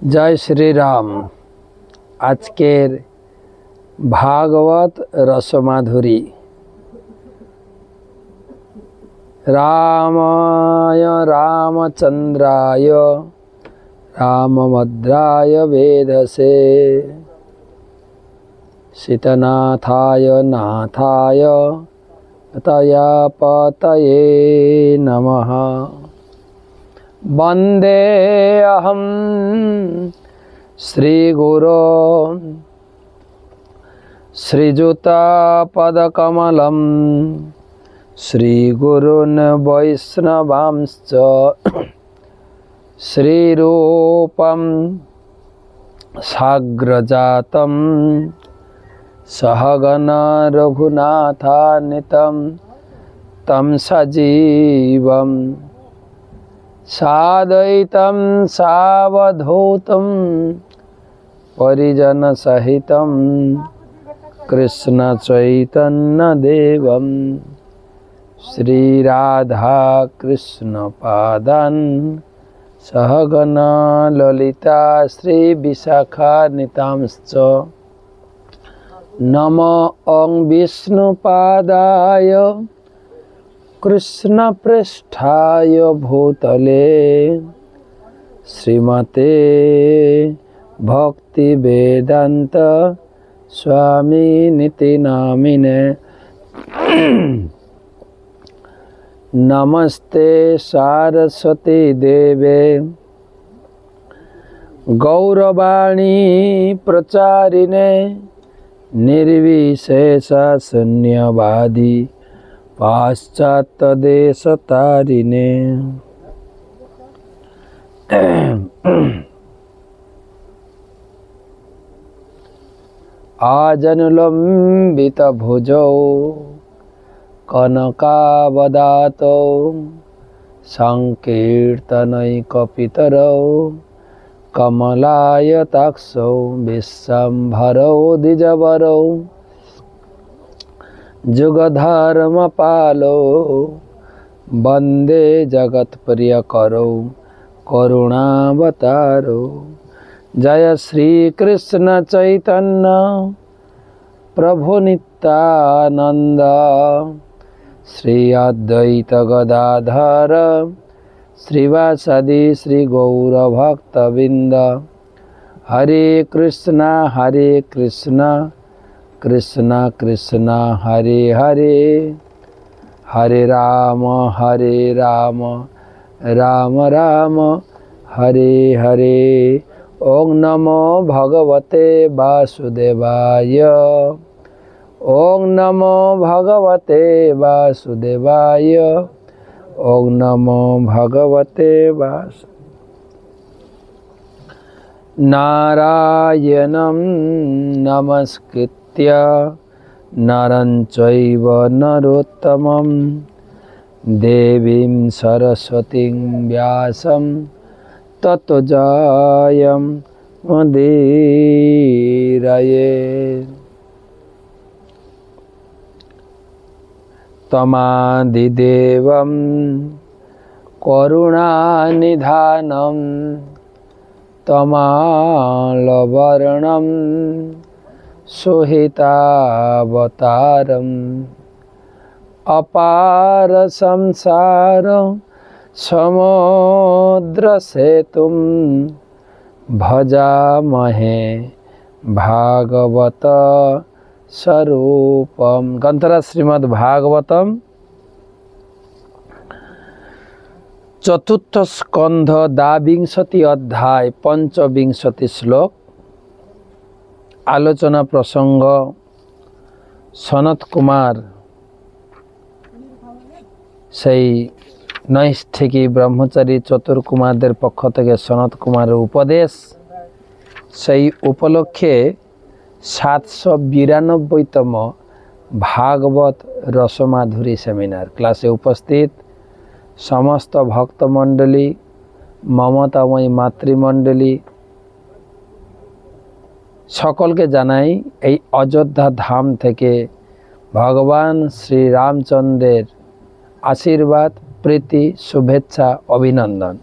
जय श्री राम। आजकेर भागवत रसमाधुरी। रामाय रामचंद्राय रामभद्राय वेधसे सीतनाथाय नाथाय तयापतये नमः। वंदे अहम श्रीगुरो श्रीयुतापदकमलं श्रीगुरून् वैष्णवांश्च श्रीरूपं साग्रजातं सहगण रघुनाथान्वितं तं सजीवं साद्वैतं सावधूतं परिजन सहितं कृष्ण चैतन्य देवं श्री राधा कृष्ण पादान् सहगण ललिता श्री विशाखान्वितांश्च नमो ओं विष्णुपादाय कृष्ण पृष्ठाय भूतले श्रीमते भक्ति वेदांत स्वामी निति नामिने। नमस्ते सारस्वती देवे गौरवाणी प्रचारिणे निर्विशेष शून्यवादी पाश्चात्य देश तारिणे। आजनुलंबित भुजौ कनकावदातौ संकीर्तनैकपितरौ कमलायताक्षौ विश्वम्भरौ द्विजवरौ जुगधर्मपालो वंदे जगत्प्रियकरौ करुणावतारो। जय श्री कृष्ण चैतन्य प्रभु नित्यानंद श्री अद्वैत गदाधर श्रीवासदि श्री गौर भक्तबिंद। हरे कृष्णा कृष्णा कृष्णा हरे हरे, हरे राम राम राम हरे हरे। ओं नमो भगवते वासुदेवाय, ओं नमो भगवते वासुदेवाय, ओं नमो भगवते वासुदेवाय। नारायणं नमस्कृत्य नरं चैव नरोत्तमं देवीं सरस्वतीं व्यासं ततो जयं मुदीरये। तमादिदेवं करुणानिधानं तमालवर्णं सुहितावतारम् अपार संसार समुद्र सेतुं भजामहे भागवत स्वरूपम। ग्रंथरा श्रीमद् भागवतम चतुर्थ स्कंध द्वाविंशति अध्याय पंचविंशति श्लोक। आलोचना प्रसंग सनत कुमार সেই নৈষ্ঠিকী ব্রহ্মচারী চতুর কুমারদের পক্ষ থেকে সনত কুমারের উপদেশ, সেই উপলক্ষে 792তম ভাগবত রসমাধুরী সেমিনার ক্লাসে উপস্থিত সমস্ত ভক্তমণ্ডলী, মমতাময়ী মাতৃমণ্ডলী সকলকে জানাই এই অযোধ্যা ধাম থেকে ভগবান শ্রী রামচন্দ্রের आशीर्वाद प्रीति शुभेच्छा अभिनंदन।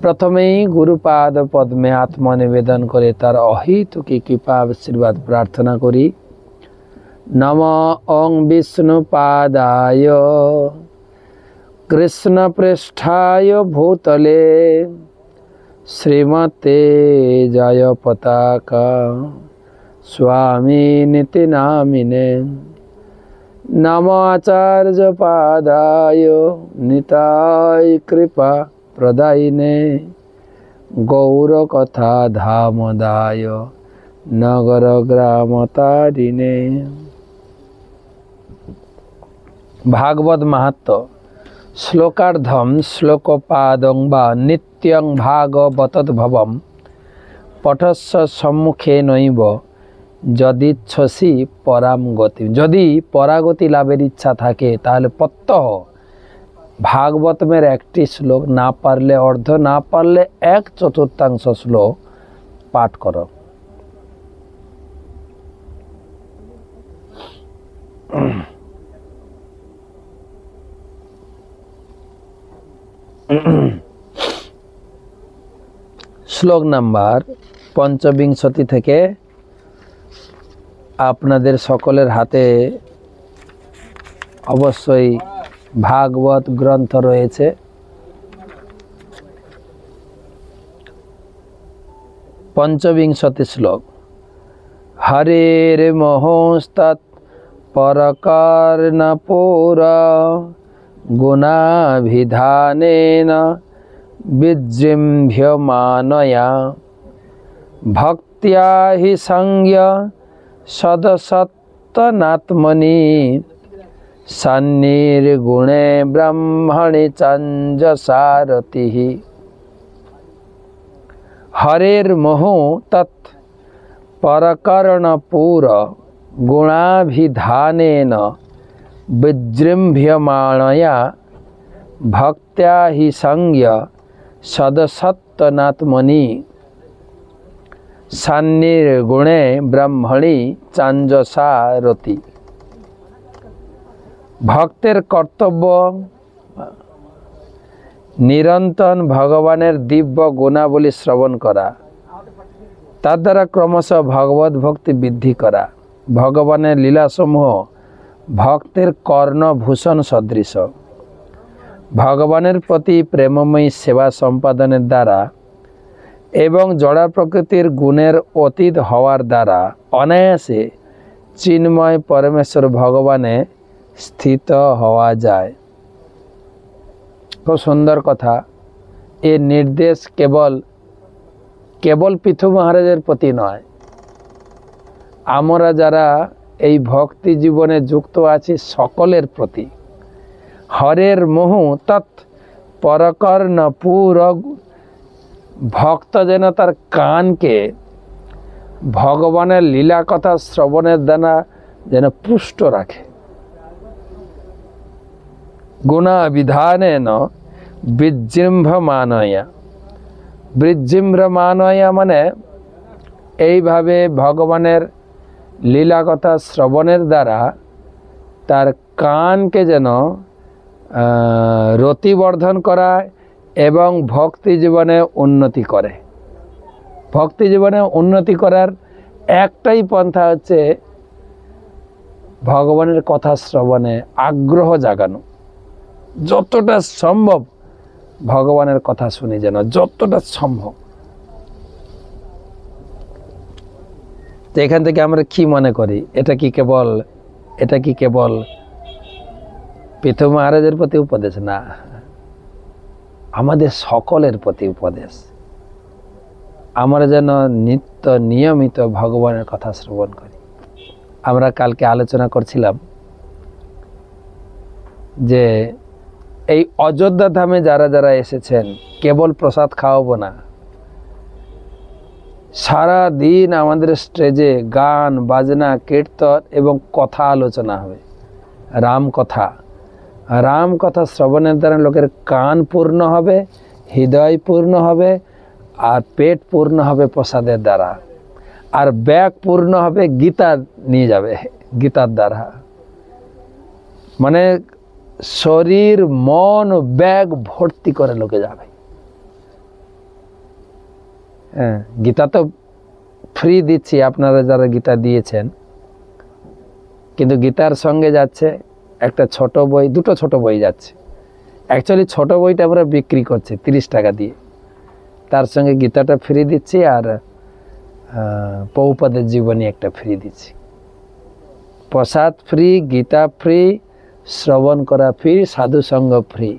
প্রথমেই গুরুপাদ পদ্মে আত্মনিবেদন করে তার অহেতুকী কৃপা আশীর্বাদ প্রার্থনা করি। নম ওং বিষ্ণুপাদায় কৃষ্ণপৃষ্ঠায় ভূতলে শ্রীমতে জয় পতাকা স্বামিনীতি নামিনে। নম আচার্য পাদায় নিতাই কৃপা প্রদায়িনে গৌরকথা ধামদায় নগর গ্রাম তারিণে। ভাগবত মাহাত্ম্য শ্লোকার্ধম শ্লোকপাদং বা নিত্যং ভাগবতদ্ভবম পঠস্য সম্মুখে নৈব যদিচ্ছসি পরাম গতি। যদি পরাগতি লাভের ইচ্ছা থাকে তাহলে প্রত্যহ ভাগবতমের একটি শ্লোক, না পারলে অর্ধ, না পারলে 1/4 শ্লোক পাঠ করো। শ্লোক নাম্বার 55 থেকে আপনাদের সকলের হাতে অবশ্যই ভাগবত গ্রন্থ রয়েছে। 55 শ্লোক। হরের মোহস্তৎ পরকর্ণপুরা গুণাভিধানেন বিজৃম্ভ্যমানয়া ভক্ত্যা হি সংজ্ঞ সদসত্তনাত্মনি সন্নির্গুণে ব্রহ্মণি চঞ্জসারতি। হরের মোহ তৎ পরকর্ণপুর গুণাভিধানেন বিজৃম্ভ্যমানয়া ভক্ত্যা হি সংজ্ঞ সদসত্তনাত্মনি সন্নির্গুণে ব্রহ্মণি চঞ্জসারতি। ভক্তের কর্তব্য নিরন্তর ভগবানের দিব্য গুণাবলী শ্রবণ করা, তার দ্বারা ক্রমশ ভগবত ভক্তি বৃদ্ধি করা। ভগবানের লীলাসমূহ ভক্তের কর্ণভূষণ সদৃশ। ভগবানের প্রতি প্রেমময়ী সেবা সম্পাদনের দ্বারা এবং জড়া প্রকৃতির গুণের অতীত হওয়ার দ্বারা অনায়াসে চিন্ময় পরমেশ্বর ভগবানে স্থিত হওয়া যায়। খুব সুন্দর কথা। এর নির্দেশ কেবল পৃথু মহারাজের প্রতি নয়, আমরা যারা এই ভক্তি জীবনে যুক্ত আছি সকলের প্রতি। হরের মোহ তৎ পরকর্ণপুর, ভক্ত যেন তার কানকে ভগবানের লীলা কথা শ্রবণের দ্বারা যেন পুষ্ট রাখে। গুণাভিধানেন বিজৃম্ভমানয়া। বিজৃম্ভমানয়া মানে এইভাবে ভগবানের লীলা কথা শ্রবণের দ্বারা তার কানকে যেন রতিবর্ধন করায় এবং ভক্তি জীবনে উন্নতি করে। ভক্তি জীবনে উন্নতি করার একটাই পন্থা হচ্ছে ভগবানের কথা শ্রবণে আগ্রহ জাগানো। যতটা সম্ভব ভগবানের কথা শুনি যেন, যতটা সম্ভব। তো এখান থেকে আমরা কি মনে করি, এটা কি কেবল পৃথু মহারাজের প্রতি উপদেশ? না, আমাদের সকলের প্রতি উপদেশ। আমরা যেন নিত্য নিয়মিত ভগবানের কথা শ্রবণ করি। আমরা কালকে আলোচনা করছিলাম যে এই অযোধ্যা ধামে যারা যারা এসেছেন, কেবল প্রসাদ খাওয়াবো না, সারা দিন আমাদের স্টেজে গান বাজনা কীর্তন এবং কথা আলোচনা হবে। রাম কথা শ্রবণের দ্বারা লোকের কান পূর্ণ হবে, হৃদয় পূর্ণ হবে, আর পেট পূর্ণ হবে প্রসাদের দ্বারা, আর ব্যাগ পূর্ণ হবে গীতা নিয়ে যাবে, গীতার দ্বারা। মানে শরীর মন ব্যাগ ভর্তি করে লোকে যাবে। হ্যাঁ, গীতা তো ফ্রি দিচ্ছি আপনারা যারা গীতা দিয়েছেন, কিন্তু গীতার সঙ্গে যাচ্ছে একটা ছোট বই, দুটো ছোট বই যাচ্ছে। অ্যাকচুয়ালি ছোট বইটা আমরা বিক্রি করছি 30 টাকা দিয়ে, তার সঙ্গে গীতাটা ফ্রি দিচ্ছি, আর প্রভুপাদের জীবনী একটা ফ্রি দিচ্ছি। প্রসাদ ফ্রি, গীতা ফ্রি, শ্রবণ করা ফ্রি, সাধু সঙ্গ ফ্রি।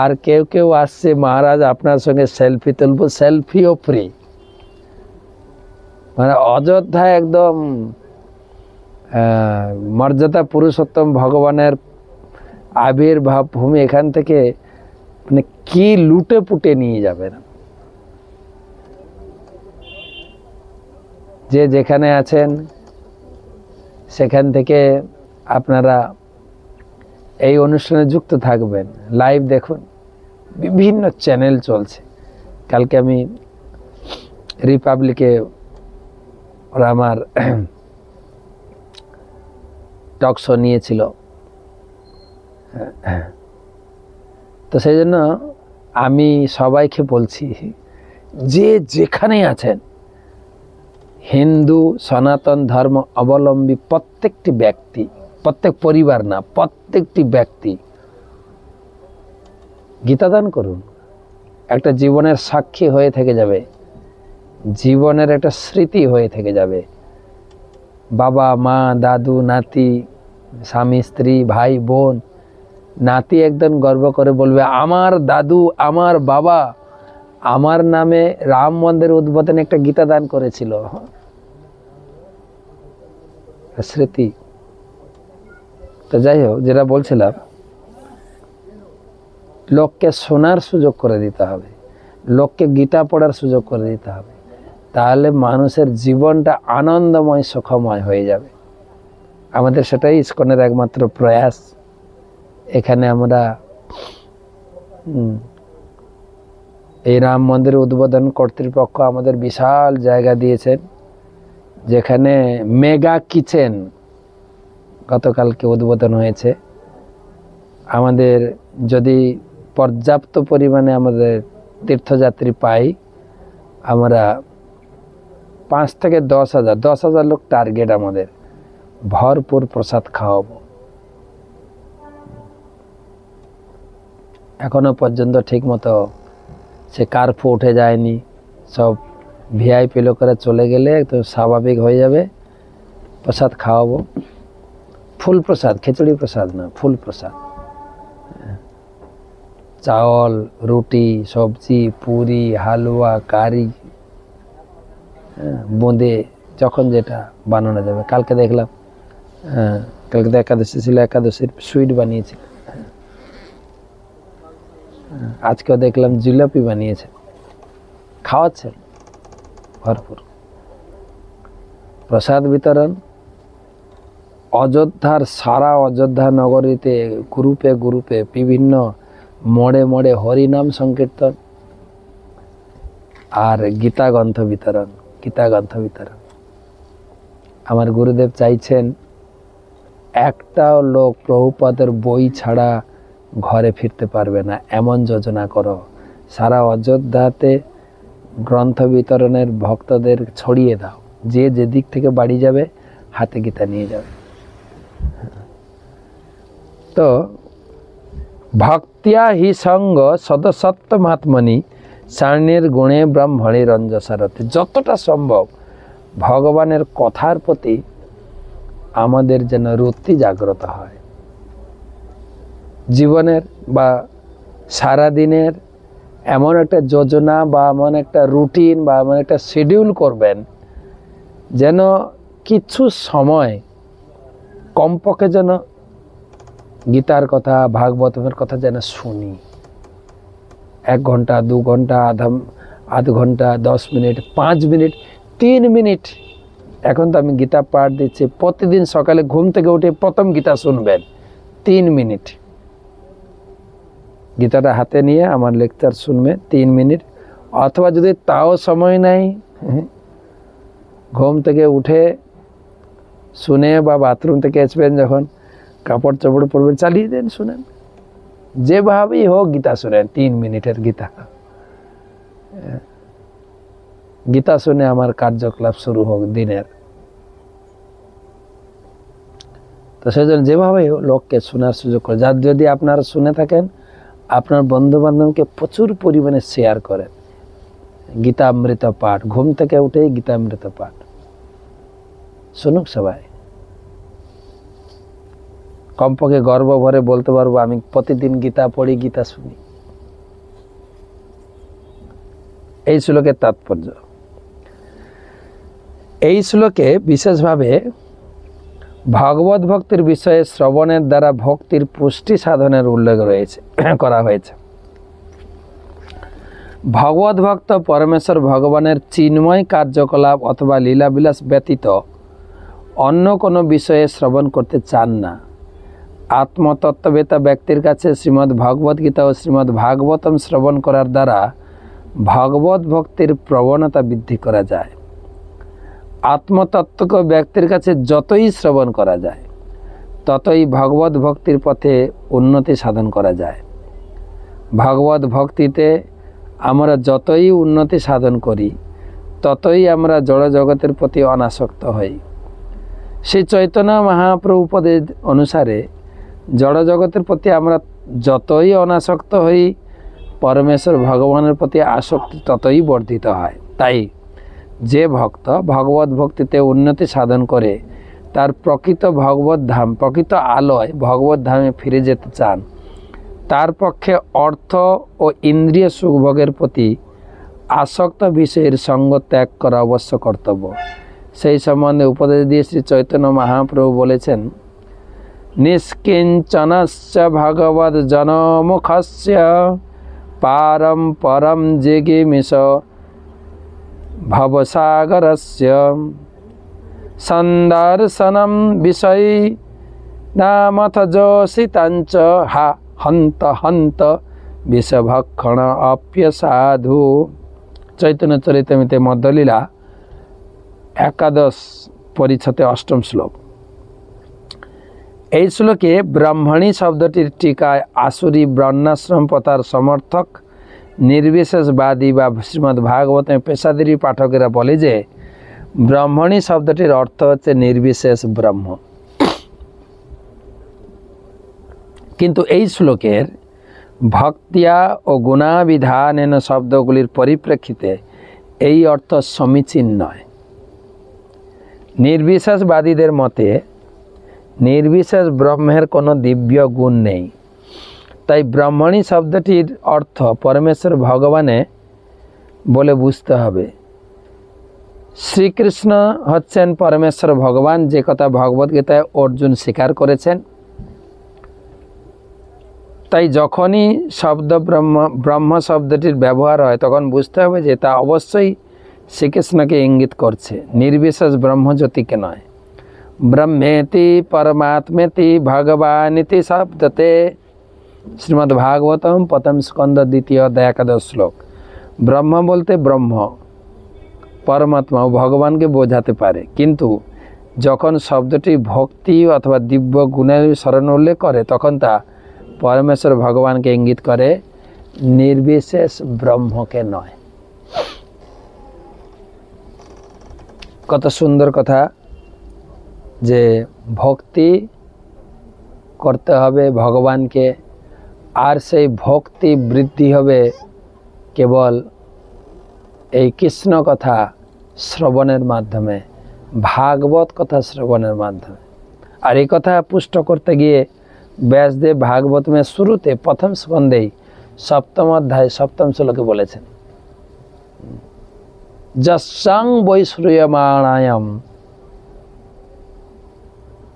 আর কেউ কেউ আসছে, মহারাজ আপনার সঙ্গে সেলফি তুলবো, সেলফিও ফ্রি। মানে অযোধ্যা একদম মর্যাদা পুরুষোত্তম ভগবানের আবির্ভাব ভূমি, এখান থেকে মানে কি লুটে পুটে নিয়ে যাবে না। যে যেখানে আছেন সেখান থেকে আপনারা এই অনুষ্ঠানে যুক্ত থাকবেন, লাইভ দেখুন, বিভিন্ন চ্যানেল চলছে। কালকে আমি রিপাবলিকে ওরা আমার টক শো নিয়েছিল, তো সেই জন্য আমি সবাইকে বলছি যে যেখানে আছেন, হিন্দু সনাতন ধর্ম অবলম্বী প্রত্যেকটি ব্যক্তি, প্রত্যেক পরিবার না, প্রত্যেকটি ব্যক্তি গীতাদান করুন। একটা জীবনের সাক্ষী হয়ে থেকে যাবে, জীবনের একটা স্মৃতি হয়ে থেকে যাবে। বাবা মা দাদু নাতি, স্বামী স্ত্রী ভাই বোন, নাতি একদম গর্ব করে বলবে আমার দাদু আমার বাবা আমার নামে রাম মন্দির উদ্বোধনে একটা গীতা দান করেছিল। স্মৃতি। তো যাই হোক, যেটা বলছিলাম, লোককে শোনার সুযোগ করে দিতে হবে, লোককে গীতা পড়ার সুযোগ করে দিতে হবে, তাহলে মানুষের জীবনটা আনন্দময় সুখময় হয়ে যাবে। আমাদের সেটাই ইসকনের একমাত্র প্রয়াস। এখানে আমরা এই রাম মন্দির উদ্বোধন কর্তৃপক্ষ আমাদের বিশাল জায়গা দিয়েছেন, যেখানে মেগা কিচেন গতকালকে উদ্বোধন হয়েছে। আমাদের যদি পর্যাপ্ত পরিমাণে আমাদের তীর্থযাত্রী পাই, আমরা 5 থেকে 10,000 লোক টার্গেট, আমাদের ভরপুর প্রসাদ খাওয়াবো। এখনো পর্যন্ত ঠিক মতো সে কার্ফু উঠে যায়নি, সব ভিআইপি লোকেরা চলে গেলে তো স্বাভাবিক হয়ে যাবে। প্রসাদ খাওয়াবো, ফুল প্রসাদ, খিচুড়ি প্রসাদ না, ফুল প্রসাদ। চাউল, রুটি, সবজি, পুরি, হালুয়া, কারি, বোঁদে, যখন যেটা বানানো যাবে। কালকে দেখলাম, কালকে তো একাদশী ছিল, একাদশীর সুইট বানিয়েছিল। আজকেও দেখলাম জিলাপি বানিয়েছে, খাওয়াচ্ছে ভরপুর। প্রসাদ বিতরণ অযোধ্যার, সারা অযোধ্যা নগরীতে গ্রুপে গ্রুপে বিভিন্ন মোড়ে মোড়ে হরিনাম সংকীর্তন আর গীতা গ্রন্থ বিতরণ, গীতা গ্রন্থ বিতরণ। আমার গুরুদেব চাইছেন একটাও লোক প্রভুপাদের বই ছাড়া ঘরে ফিরতে পারবে না, এমন যোজনা করো। সারা অযোধ্যাতে গ্রন্থ বিতরণের ভক্তদের ছড়িয়ে দাও, যে যেদিক থেকে বাড়ি যাবে হাতে গীতা নিয়ে যাবে। তো ভক্তিয়া হি সঙ্গ সদসত্তমাত্মনি সারণীর গুণে ব্রাহ্মণী রঞ্জসারথে। যতটা সম্ভব ভগবানের কথার প্রতি আমাদের যেন রুচি জাগ্রত হয়। জীবনের বা সারাদিনের এমন একটা যোজনা বা এমন একটা রুটিন বা এমন একটা শিডিউল করবেন যেন কিছু সময় কমপক্ষে যেন গীতার কথা, ভাগবতের কথা যেন শুনি। 1 ঘন্টা 2 ঘন্টা, আধ ঘন্টা, 10 মিনিট, 5 মিনিট, 3 মিনিট। এখন তো আমি গীতা পাঠ দিচ্ছি, প্রতিদিন সকালে ঘুম থেকে উঠে প্রথম গীতা শুনবেন, 3 মিনিট। গীতাটা হাতে নিয়ে আমার লেকচার শুনবেন 3 মিনিট। অথবা যদি তাও সময় নাই, ঘুম থেকে উঠে শুনে বা বাথরুম থেকে আসবেন যখন, কাপড় চাপড় পরবেন, চালিয়ে দেন, শুনেন, যেভাবেই হোক গীতা শুনেন, 3 মিনিটের গীতা। গীতা শুনে আমার কার্যকলাপ শুরু হোক দিনের। তো সেজন্য যেভাবে লোককে শোনার সুযোগ করে, যার যদি আপনারা শুনে থাকেন আপনার বন্ধু বান্ধবকে প্রচুর পরিমাণে শেয়ার করেন গীতামৃত পাঠ, ঘুম থেকে উঠেই গীতামৃত পাঠ শুনুক সবাই। কমপক্ষে গর্ব ভরে বলতে পারবো আমি প্রতিদিন গীতা পড়ি, গীতা শুনি। এই শ্লোকের তাৎপর্য। এই শ্লোকে বিশেষভাবে ভগবত ভক্তির বিষয়ে শ্রবণের দ্বারা ভক্তির পুষ্টি সাধনের উল্লেখ করা হয়েছে। ভগবত ভক্ত পরমেশ্বর ভগবানের চিন্ময় কার্যকলাপ অথবা লীলাবিলাস ব্যতীত অন্য কোনো বিষয়ে শ্রবণ করতে চান না। আত্মতত্ত্ববেতা ব্যক্তির কাছে শ্রীমদ্ ভগবত গীতা ও শ্রীমদ্ ভাগবতম শ্রবণ করার দ্বারা ভগবত ভক্তির প্রবণতা বৃদ্ধি করা যায়। আত্মতত্ত্বজ্ঞ ব্যক্তির কাছে যতই শ্রবণ করা যায় ততই ভগবত ভক্তির পথে উন্নতি সাধন করা যায়। ভগবত ভক্তিতে আমরা যতই উন্নতি সাধন করি ততই আমরা জড় জগতের প্রতি অনাসক্ত হই। শ্রী চৈতন্য মহাপ্রভু উপদেশ অনুসারে জড় জগতের প্রতি আমরা যতই অনাসক্ত হই পরমেশ্বর ভগবানের প্রতি আসক্তি ততই বর্ধিত হয়। তাই যে ভক্ত ভগবত ভক্তিতে উন্নতি সাধন করে তার প্রকৃত ভগবত ধাম, প্রকৃত আলোয় ভগবত ধামে ফিরে যেতে চান, তার পক্ষে অর্থ ও ইন্দ্রিয় সুখভোগের প্রতি আসক্ত বিষয়ের সঙ্গ ত্যাগ করা অবশ্য কর্তব্য। সেই সম্বন্ধে উপদেশ দিয়ে শ্রী চৈতন্য মহাপ্রভু বলেছেন, নিষ্কিঞ্চনস্য ভগবদ জনমুখস্য পারম পরম জিগীমিষ ভবসাগরস্য সন্দর্শনম বিষয় নামথ যোষিতাঞ্চ হা হন্ত হন্ত বিষভক্ষণ অপ্য সাধু। চৈতন্য চরিতামৃতে মধ্যলীলা 11 পরিচ্ছদে 8ম শ্লোক। এই শ্লোকে ব্রাহ্মণী শব্দটির টিকায় আসুরি বর্ণাশ্রম প্রথার সমর্থক নির্বিশেষবাদী বা শ্রীমদ্ ভাগবতের পেশাদারী পাঠকেরা বলে যে ব্রাহ্মণী শব্দটির অর্থ হচ্ছে নির্বিশেষ ব্রহ্ম। কিন্তু এই শ্লোকের ভক্তিয়া ও গুণাবিধানেন শব্দগুলির পরিপ্রেক্ষিতে এই অর্থ সমীচীন নয়। নির্বিশেষবাদীদের মতে নির্বিশেষ ব্রহ্মের কোনো দিব্য গুণ নেই। তাই ব্রাহ্মণী শব্দটির অর্থ পরমেশ্বর ভগবানে বলে বুঝতে হবে। শ্রীকৃষ্ণ হচ্ছেন পরমেশ্বর ভগবান, যে কথা ভগবদ্গীতায় অর্জুন স্বীকার করেছেন। তাই যখনই ব্রহ্ম শব্দটির ব্যবহার হয় তখন বুঝতে হবে যে তা অবশ্যই শ্রীকৃষ্ণকে ইঙ্গিত করছে, নির্বিশেষ ব্রহ্মজ্যোতিকে নয়। ব্রহ্মেতি পরমাত্মেতি ভগবানিতি শব্দতে শ্রীমদ্ ভাগবতম 1ম স্কন্ধ 2য় অধ্যায় 11 শ্লোক। ব্রহ্ম বলতে ব্রহ্ম, পরমাত্মা ও ভগবানকে বোঝাতে পারে, কিন্তু যখন শব্দটি ভক্তি অথবা দিব্য গুণের স্মরণ উল্লেখ করে তখন তা পরমেশ্বর ভগবানকে ইঙ্গিত করে, নির্বিশেষ ব্রহ্মকে নয়। কত সুন্দর কথা যে ভক্তি করতে হবে ভগবানকে, আর সেই ভক্তি বৃদ্ধি হবে কেবল এই কৃষ্ণ কথা শ্রবণের মাধ্যমে, ভাগবত কথা শ্রবণের মাধ্যমে। আর এই কথা পুষ্ট করতে গিয়ে ব্যাসদেব ভাগবতমের শুরুতে 1ম স্কন্ধেই 7ম অধ্যায় 7ম শ্লোকে বলেছেন, যস্যাং বৈশ্রূয়মাণায়াম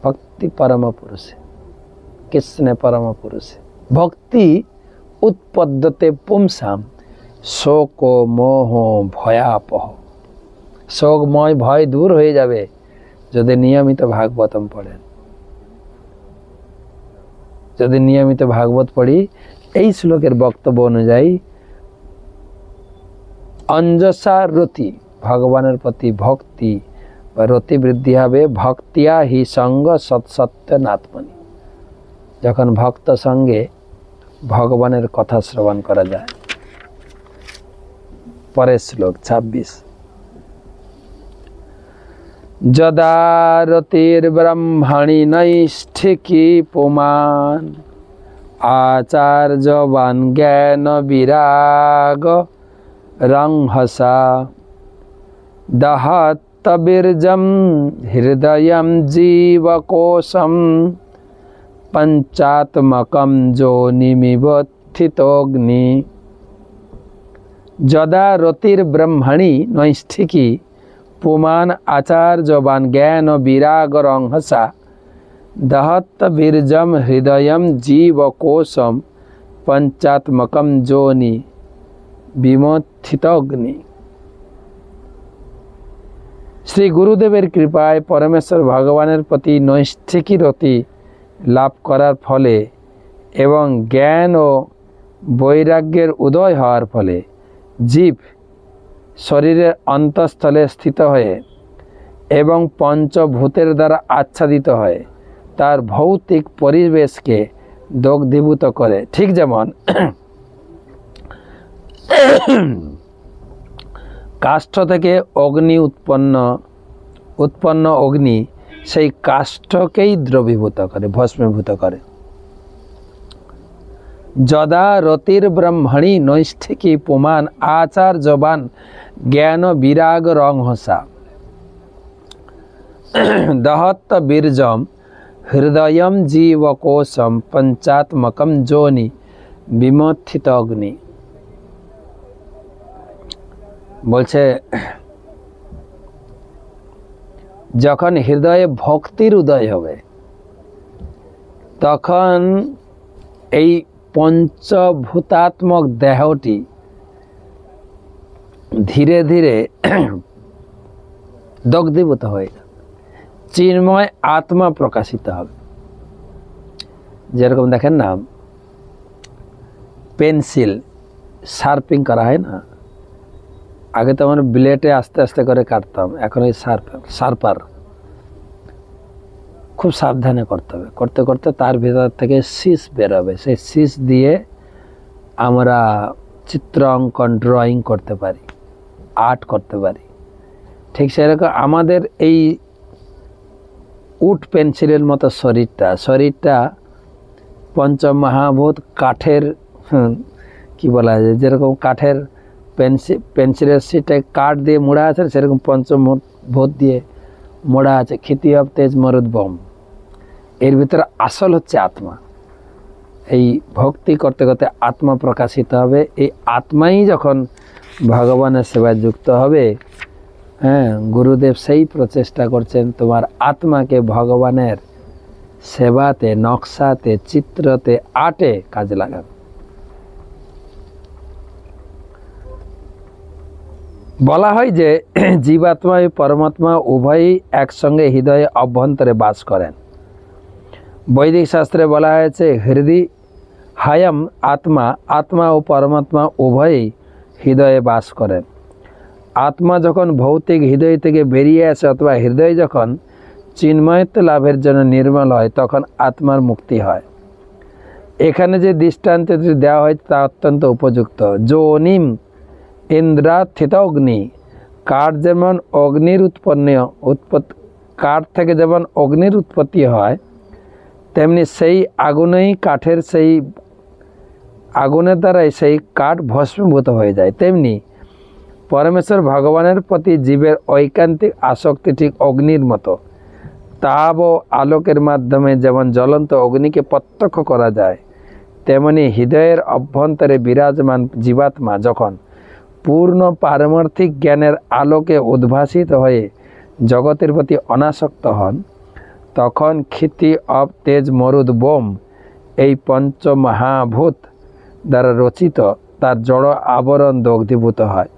ভক্তি পরম পুরুষে, কৃষ্ণে পরম পুরুষে ভক্তি উৎপদ্যতে পুংসাম শোক মোহ ভয়াপহ। শোকময় ভয় দূর হয়ে যাবে যদি নিয়মিত ভাগবতম পড়েন। যদি নিয়মিত ভাগবত পড়ি, এই শ্লোকের বক্তব্য অনুযায়ী অঞ্জসা রতি, ভগবানের প্রতি ভক্তি বা রতি বৃদ্ধি হবে। ভক্তিয়া হি সঙ্গ সৎসত্য নাত্মনি, যখন ভক্ত সঙ্গে ভগবানের কথা শ্রবণ করা যায়। পরের শ্লোক 26। যদা রতির্ব্রহ্মণি নৈষ্ঠিকী পুমান আচার্যবান জ্ঞান বিরাগ রংহসা দহত্তবীর্যম হৃদয়ম জীবকোশম পঞ্চাত্মকম যোনিমিবস্থিতোগ্নি। যদা রতির্ব্রহ্মণি নৈষ্ঠিকী পুমান আচার্যবান জ্ঞান বিরাগ রংহসা দহত্তবীর্যম হৃদয়ম জীবকোশম পঞ্চাত্মকম যোনি বিমথিতগ্নি। শ্রী গুরুদেবের কৃপায় পরমেশ্বর ভগবানের প্রতি নৈষ্ঠিকী রতি লাভ করার ফলে এবং জ্ঞান ও বৈরাগ্যের উদয় হওয়ার ফলে জীব শরীরের অন্তঃস্থলে স্থিত হয়ে এবং পঞ্চভূতের দ্বারা আচ্ছাদিত হয়ে তার ভৌতিক পরিবেশকে দগ্ধীভূত করে। ঠিক যেমন কাষ্ঠ থেকে অগ্নি উৎপন্ন অগ্নি সেই কাষ্ঠকেই দ্রবীভূত করে, ভস্মীভূত করে। যদা রতির্ব্রহ্মণি নৈষ্ঠিকী পুমান আচার্যবান জ্ঞান বিরাগ রংহসা দহত্তবীর্যম হৃদয়ম জীবকোশম পঞ্চাত্মকম যোনি বিমথিতগ্নি। বলছে যখন হৃদয়ে ভক্তির উদয় হবে তখন এই পঞ্চভূতাত্মক দেহটি ধীরে ধীরে দগ্ধীভূত হয়ে চিন্ময় আত্মা প্রকাশিত হবে। যেরকম দেখেন না, পেন্সিল শার্পিং করা হয় না, আগে তো আমরা ব্লেডে আস্তে আস্তে করে কাটতাম, এখন এই শার্পার খুব সাবধানে করতে হবে। করতে করতে তার ভিতর থেকে শীষ বেরোবে, সেই শীষ দিয়ে আমরা চিত্র অঙ্কন ড্রয়িং করতে পারি, আর্ট করতে পারি। ঠিক সেরকম আমাদের এই উড পেন্সিলের মতো শরীরটা পঞ্চমহাভূত কাঠের কি বলা যায়, যেরকম কাঠের পেন্সিলের সিটে কাঠ দিয়ে মোড়া আছে, সেরকম পঞ্চভূত দিয়ে মোড়া আছে। ক্ষিতি অব তেজ মরুদ বম, এর ভিতরে আসল হচ্ছে আত্মা। এই ভক্তি করতে করতে আত্মা প্রকাশিত হবে। এই আত্মাই যখন ভগবানের সেবায় যুক্ত হবে, হ্যাঁ, গুরুদেব সেই প্রচেষ্টা করছেন তোমার আত্মাকে ভগবানের সেবাতে, নকশাতে, চিত্রতে, আর্টে কাজে লাগাবে। বলা হয় যে জীবাত্মা ও পরমাত্মা উভয়ই একসঙ্গে হৃদয়ে অভ্যন্তরে বাস করেন। বৈদিক শাস্ত্রে বলা হয়েছে হৃদয় হায়ম আত্মা, আত্মা ও পরমাত্মা উভয়ই হৃদয়ে বাস করেন। আত্মা যখন ভৌতিক হৃদয় থেকে বেরিয়ে আসে অথবা হৃদয় যখন চিন্ময়ত্ব লাভের জন্য নির্মল হয় তখন আত্মার মুক্তি হয়। এখানে যে দৃষ্টান্তটি দেওয়া হয়েছে তা অত্যন্ত উপযুক্ত। যোনিম ইন্দ্রাথিত অগ্নি, কাঠ যেমন অগ্নির কাঠ থেকে যেমন অগ্নির উৎপত্তি হয়, তেমনি সেই আগুনেই কাঠের সেই আগুনের দ্বারাই সেই কাঠ ভস্মীভূত হয়ে যায়। তেমনি পরমেশ্বর ভগবানের প্রতি জীবের ঐকান্তিক আসক্তি ঠিক অগ্নির মতো। তাপ ও আলোকের মাধ্যমে যেমন জ্বলন্ত অগ্নিকে প্রত্যক্ষ করা যায়, তেমনি হৃদয়ের অভ্যন্তরে বিরাজমান জীবাত্মা যখন পূর্ণ পারমার্থিক জ্ঞানের আলোকে উদ্ভাসিত হয়ে জগতের প্রতি অনাসক্ত হন, তখন ক্ষিতি অব তেজ মরুদ বোম এই পঞ্চমহাভূত দ্বারা রচিত তার জড় আবরণ দগ্ধীভূত হয়।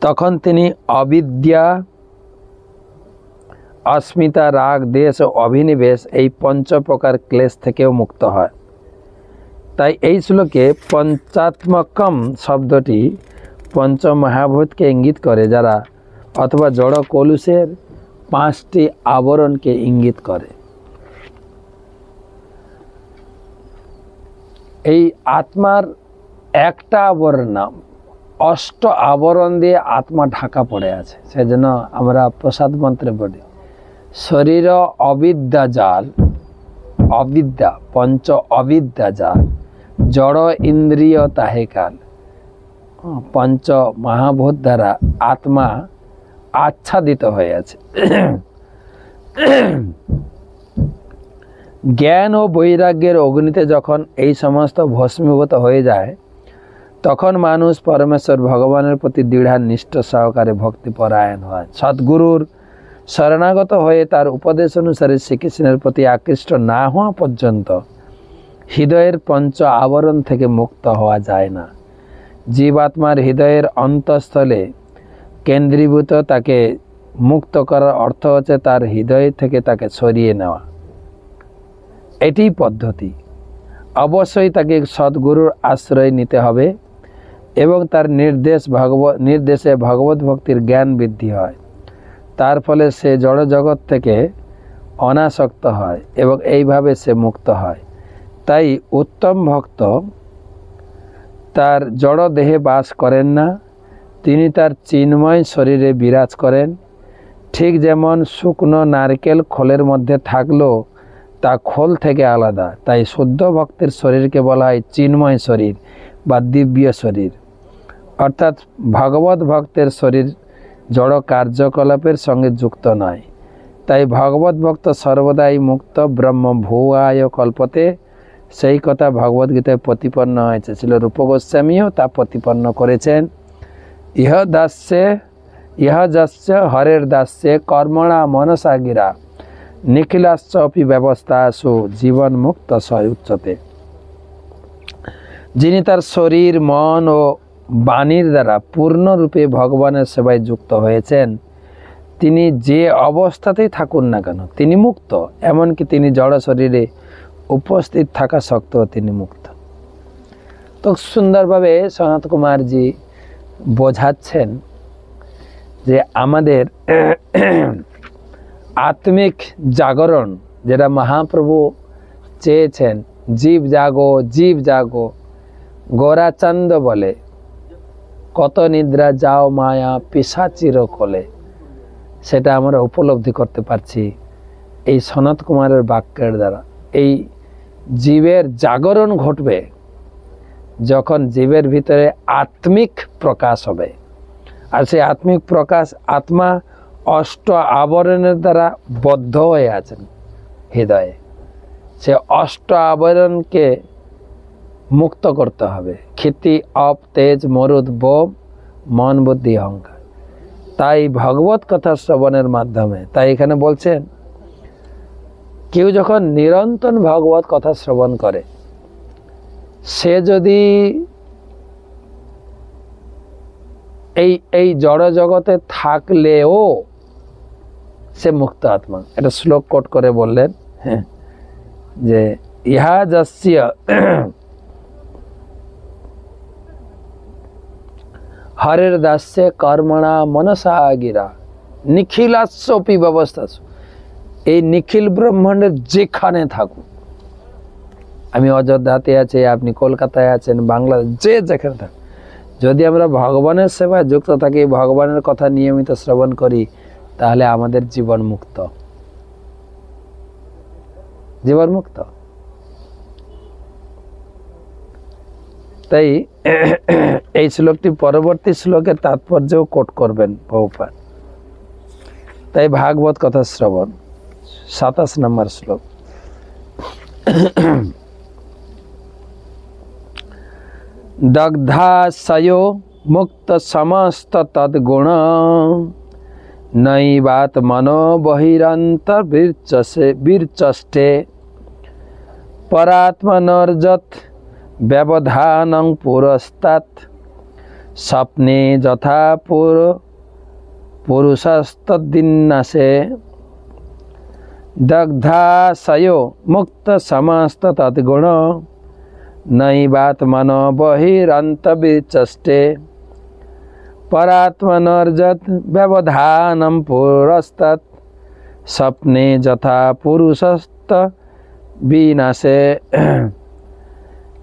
তখন তিনি অবিদ্যা, অস্মিতা, রাগ, দেশ ও অভিনিবেশ এই পঞ্চপ্রকার ক্লেশ থেকেও মুক্ত হয়। তাই এই শ্লোকে পঞ্চাত্মকম শব্দটি পঞ্চমহাভূতকে ইঙ্গিত করে, যারা অথবা জড় কলুষের 5টি আবরণকে ইঙ্গিত করে। এই আত্মার একটা আবরণ নাম অষ্ট আবরণ দিয়ে আত্মা ঢাকা পড়ে আছে। সেজন্য আমরা প্রসাদ মন্ত্রে বলি শরীর অবিদ্যা জাল, অবিদ্যা পঞ্চ অবিদ্যা জাল, জড় ইন্দ্রিয় তাহে কাল। পঞ্চ মহাভূত দ্বারা আত্মা আচ্ছাদিত হয়ে আছে। জ্ঞান ও বৈরাগ্যের অগ্নিতে যখন এই সমস্ত ভস্মীভূত হয়ে যায়, তখন মানুষ পরমেশ্বর ভগবানের প্রতি দৃঢ় নিষ্ঠ সহকারে ভক্তিপরায়ণ হয়। সদ্গুরুর শরণাগত হয়ে তার উপদেশ অনুসারে শ্রীকৃষ্ণের প্রতি আকৃষ্ট না হওয়া পর্যন্ত হৃদয়ের পঞ্চ আবরণ থেকে মুক্ত হওয়া যায় না। জীবাত্মার হৃদয়ের অন্তঃস্থলে কেন্দ্রীভূত তাকে মুক্ত করার অর্থ হচ্ছে তার হৃদয় থেকে তাকে সরিয়ে নেওয়া। এটি পদ্ধতি। অবশ্যই তাকে সদ্গুরুর আশ্রয় নিতে হবে এবং তার নির্দেশে ভগবত ভক্তির জ্ঞান বৃদ্ধি হয়। তার ফলে সে জড় জগৎ থেকে অনাসক্ত হয় এবং এইভাবে সে মুক্ত হয়। তাই উত্তম ভক্ত তার জড় দেহে বাস করেন না, তিনি তার চিন্ময় শরীরে বিরাজ করেন। ঠিক যেমন শুকনো নারকেল খোলের মধ্যে থাকলেও তা খোল থেকে আলাদা, তাই শুদ্ধ ভক্তের শরীরকে বলা হয় চিন্ময় শরীর বা দিব্য শরীর। অর্থাৎ ভগবত ভক্তের শরীর জড় কার্যকলাপের সঙ্গে যুক্ত নয়। তাই ভগবত ভক্ত সর্বদাই মুক্ত ব্রহ্ম ভুয়ায় কল্পতে, সেই কথা ভগবদ্গীতায় প্রতিপন্ন হয়েছে। ছিল রূপ গোস্বামীও তা প্রতিপন্ন করেছেন। ইহ যস্য হরের দাস্যে কর্মণা মনসা গিরা নিখিলাশ্চপি ব্যবস্থাসু জীবন মুক্ত স উচ্চতে। যিনি তার শরীর মন ও বাণীর দ্বারা পূর্ণরূপে ভগবানের সেবায় যুক্ত হয়েছেন, তিনি যে অবস্থাতেই থাকুন না কেন তিনি মুক্ত। এমনকি তিনি জড় শরীরে উপস্থিত থাকা সত্ত্বেও তিনি মুক্ত। তো সুন্দরভাবে সনাত কুমারজি বোঝাচ্ছেন যে আমাদের আত্মিক জাগরণ যেটা মহাপ্রভু চেয়েছেন, জীব জাগো জীব জাগো, গোরাচন্দ বলে কত নিদ্রা যাও মায়া পিশাচির কোলে, সেটা আমরা উপলব্ধি করতে পারছি এই সনত কুমারের বাক্যের দ্বারা। এই জীবের জাগরণ ঘটবে যখন জীবের ভিতরে আত্মিক প্রকাশ হবে। আর সেই আত্মিক প্রকাশ, আত্মা অষ্ট আবরণের দ্বারা বদ্ধ হয়ে আছেন হৃদয়ে, সে অষ্ট আবরণকে মুক্ত করতে হবে। ক্ষিতি অপ তেজ মরুদ বোম মন বুদ্ধি অহংকার। তাই ভগবত কথা শ্রবণের মাধ্যমে, তাই এখানে বলছেন কেউ যখন নিরন্তর ভগবত কথা শ্রবণ করে, সে যদি এই জড় জগতে থাকলেও সে মুক্ত আত্মা। এটা শ্লোক কোট করে বললেন যে ইহা যস্য হরের দাস্যে কর্মণা মনসা গিরা নিখিলাস্যপি ব্যবস্থা। এই নিখিল ব্রহ্মাণ্ডের যেখানে থাকুন, আমি অযোধ্যাতে আছি, আপনি কলকাতায় আছেন, বাংলাদেশ, যে যেখানে থাকুন, যদি আমরা ভগবানের সেবায় যুক্ত থাকি, ভগবানের কথা নিয়মিত শ্রবণ করি, তাহলে আমাদের জীবন মুক্ত, জীবন মুক্ত। তাই এই শ্লোকটি পরবর্তী শ্লোকের তাৎপর্যও কোট করবেন প্রভুপাদ। তাই ভাগবত কথা শ্রবণ 27 নম্বর শ্লোক। দগ্ধাশयो মুক্ত সমস্ত তদ্গুণ নৈবাত্মনো বহিরন্তর বীরচষ্টে পরাত্মনর্যত ব্যবধানং পুরস্তাৎ স্বপ্নে যথা পুরুষস্তদ্বিন্যাসে। দগ্ধাশयो মুক্ত সমস্ত তদ্গুণ নৈবাত্মনো বহিরন্তর্বীরচষ্টে পরাত্মনর্যত ব্যবধানম পুরস্তাৎ স্বপ্নে যথা পুরুষস্ত বিনাশে।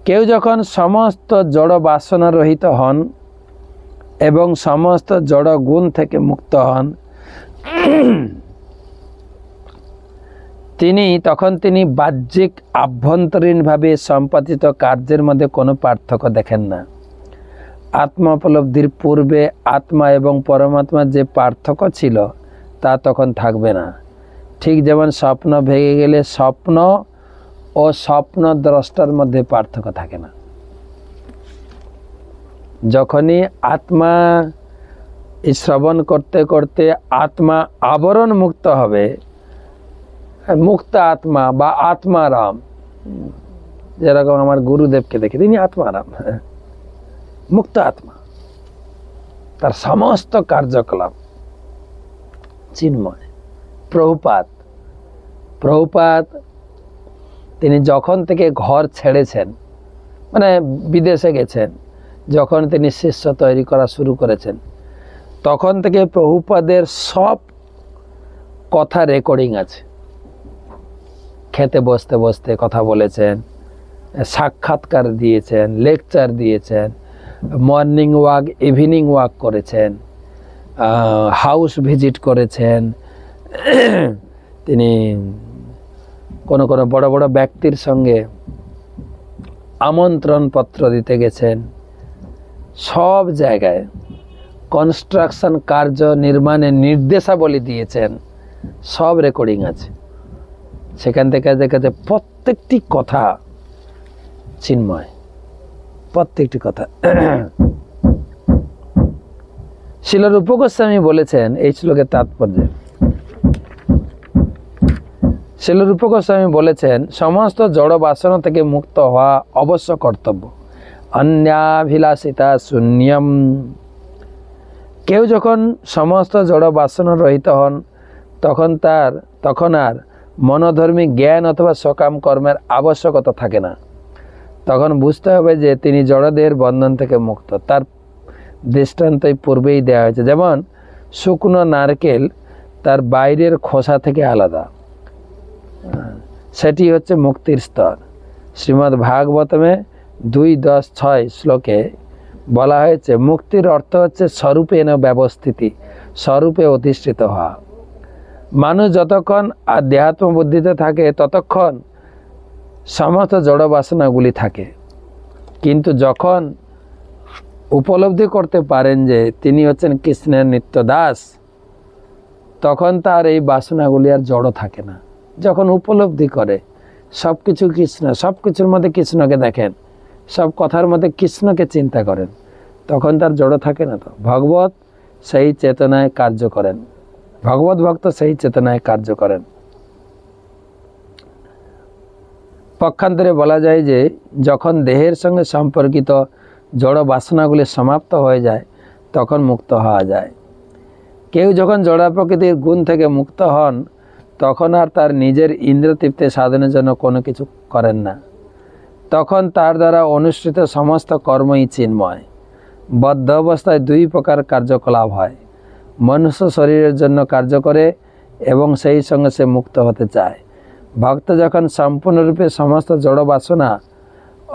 কেউ যখন সমস্ত জড় বাসনা রহিত হন এবং সমস্ত জড় গুণ থেকে মুক্ত হন, তখন তিনি বাহ্যিক আভ্যন্তরীণভাবে সম্পাদিত কার্যের মধ্যে কোনো পার্থক্য দেখেন না। আত্মা উপলব্ধির পূর্বে আত্মা এবং পরমাত্মার যে পার্থক্য ছিল তা তখন থাকবে না। ঠিক যেমন স্বপ্ন ভেঙে গেলে স্বপ্ন ও স্বপ্ন দ্রষ্টার মধ্যে পার্থক্য থাকে না। যখনই আত্মা শ্রবণ করতে করতে আত্মা আবরণ মুক্ত হবে, মুক্ত আত্মা বা আত্মারাম, যেরকম আমার গুরুদেবকে দেখে তিনি আত্মারাম, মুক্ত আত্মা, তার সমস্ত কার্যকলাপ চিন্ময়। প্রভুপাদ তিনি যখন থেকে ঘর ছেড়েছেন, মানে বিদেশে গেছেন, যখন তিনি শিষ্য তৈরি করা শুরু করেছেন, তখন থেকে প্রভুপাদের সব কথা রেকর্ডিং আছে। খেতে বসতে বসতে কথা বলেছেন, সাক্ষাৎকার দিয়েছেন, লেকচার দিয়েছেন, মর্নিং ওয়াক ইভিনিং ওয়াক করেছেন, হাউস ভিজিট করেছেন, তিনি কোনো কোনো বড় বড় ব্যক্তির সঙ্গে আমন্ত্রণ পত্র দিতে গেছেন। সব জায়গায় কনস্ট্রাকশন কার্য নির্মাণের নির্দেশাবলী দিয়েছেন, সব রেকর্ডিং আছে। সেখান থেকে দেখা যায় প্রত্যেকটি কথা চিন্ময়, প্রত্যেকটি কথা। শ্রীল রূপ গোস্বামী বলেছেন এই শ্লোকের তাৎপর্য। শ্রীল রূপ গোস্বামী বলেছেন, সমস্ত জড় বাসনা থেকে মুক্ত হওয়া অবশ্য কর্তব্য। অন্যাভিলাষিতা শূন্যম। কেউ যখন সমস্ত জড় বাসনা রহিত হন, তখন আর মনোধর্মী জ্ঞান অথবা সকাম কর্মের আবশ্যকতা থাকে না। তখন বুঝতে হবে যে তিনি জড়দেহের বন্ধন থেকে মুক্ত। তার দৃষ্টান্তই পূর্বেই দেওয়া হয়েছে। যেমন শুকনো নারকেল তার বাইরের খোসা থেকে আলাদা, সেটি হচ্ছে মুক্তির স্তর। শ্রীমদ্ ভাগবতমে 2.10.6 শ্লোকে বলা হয়েছে, মুক্তির অর্থ হচ্ছে স্বরূপেণ ব্যবস্থিতি, স্বরূপে অধিষ্ঠিত হওয়া। মানুষ যতক্ষণ দেহাত্ম বুদ্ধিতে থাকে ততক্ষণ সমস্ত জড় বাসনাগুলি থাকে, কিন্তু যখন উপলব্ধি করতে পারেন যে তিনি হচ্ছেন কৃষ্ণের নিত্য দাস, তখন তার এই বাসনাগুলি আর জড় থাকে না। যখন উপলব্ধি করে সব কিছু কৃষ্ণ, সব কিছুর মধ্যে কৃষ্ণকে দেখেন, সব কথার মধ্যে কৃষ্ণকে চিন্তা করেন, তখন তার জড় থাকে না। তো ভগবত সেই চেতনায় কার্য করেন, ভগবত ভক্ত সেই চেতনায় কার্য করেন। পক্ষান্তরে বলা যায় যে যখন দেহের সঙ্গে সম্পর্কিত জড় বাসনাগুলি সমাপ্ত হয়ে যায় তখন মুক্ত হওয়া যায়। কেউ যখন জড় প্রকৃতির গুণ থেকে মুক্ত হন তখন আর তার নিজের ইন্দ্রিয় তৃপ্তি সাধনের জন্য কোনো কিছু করেন না। তখন তার দ্বারা অনুষ্ঠিত সমস্ত কর্মই চিন্ময়। বদ্ধ অবস্থায় দুই প্রকার কার্যকলাপ হয়, মনুষ্য শরীরের জন্য কার্য করে এবং সেই সঙ্গে সে মুক্ত হতে চায়। ভক্ত যখন সম্পূর্ণরূপে সমস্ত জড় বাসনা